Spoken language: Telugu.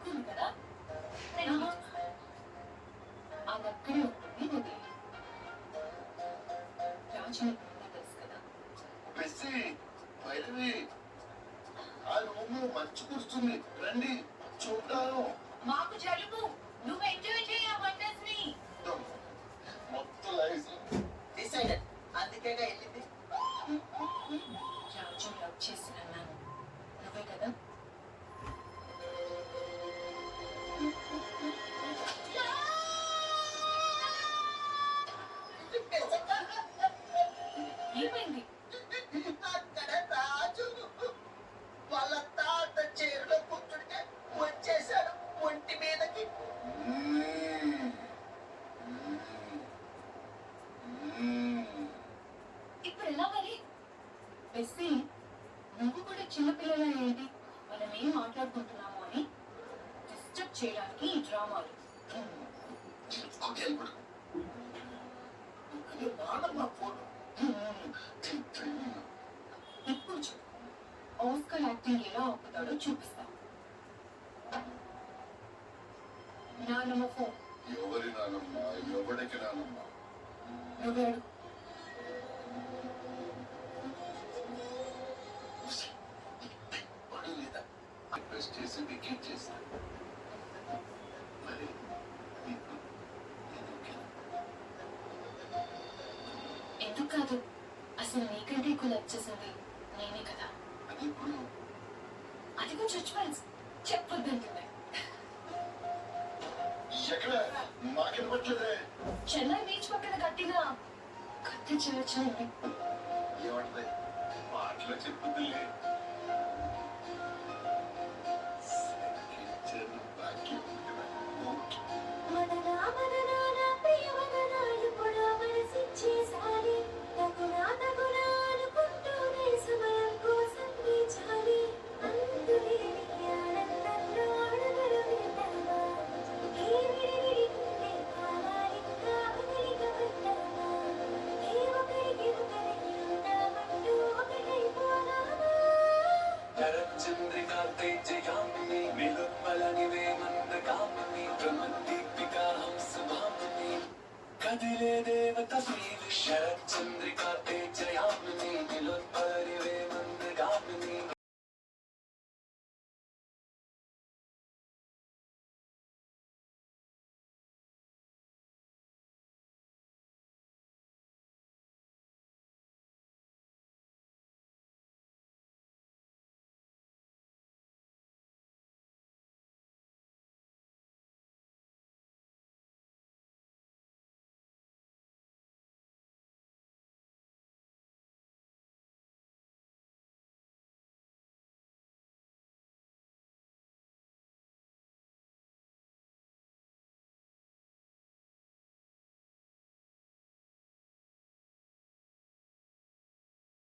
గుర్తుంది కదా? అదక్కడే ఉంటుంది వదిలి. రాజు నీకు తెలుసు కదా. మెస్సి భైరవి ఆ రూము మంచు కురుస్తుంది, రండి చూద్దాం. మాకు జలుబు, నువ్వు ఎంజాయ్ చేయ వండర్స్ ని. మొత్తం లైఫ్ డిసైడెడ్, అందుకేగా వెళ్ళింది. రాజు లవ్ చేసిన అన్నాను, నువ్వే కదా? ఏమైంది? అక్కడ రాజు వాళ్ళ తాత చీరలో కూర్చుంటే వచ్చేసాడు ఒంటి మీదకి. ఇప్పుడు ఎలా మరి? బెస్సీ, నువ్వు కూడా చిన్నపిల్లల ఏంటి? మనం ఏం మాట్లాడుకుంటున్నాము అని డిస్టర్బ్ చేయడానికి ఈ డ్రామాలు. ఇప్పుడు చూడు, ఆస్కర్ యాక్టింగ్ ఎలా ఆపుతాడో చూపిస్తా. నానమ్మ ఫోన్. ఎవరి నానమ్మ, ఎవడికి నానమ్మ? నువ్వే అడుగు. రిక్వెస్ట్ చేసి వికెట్ చేశాను. మరి ఎందుకు కాదు? అసలు నీకంటే ఎక్కువ లవ్ చేసింది నేనే కదా. అది ఇప్పుడు అది కొంచెం సస్పెన్స్, చెప్పొద్దంటుంది. ఎక్కడ మాకెనపట్లేదే. చెన్నై బీచ్ పక్కన కట్టిన కొత్త చర్చ్ ఉంది. ఏమంటది మాటలో చెప్పుద్దిలే. కదిలే దేవత శరత్ చంద్రికా తేజయామిని నిలుత్పరివే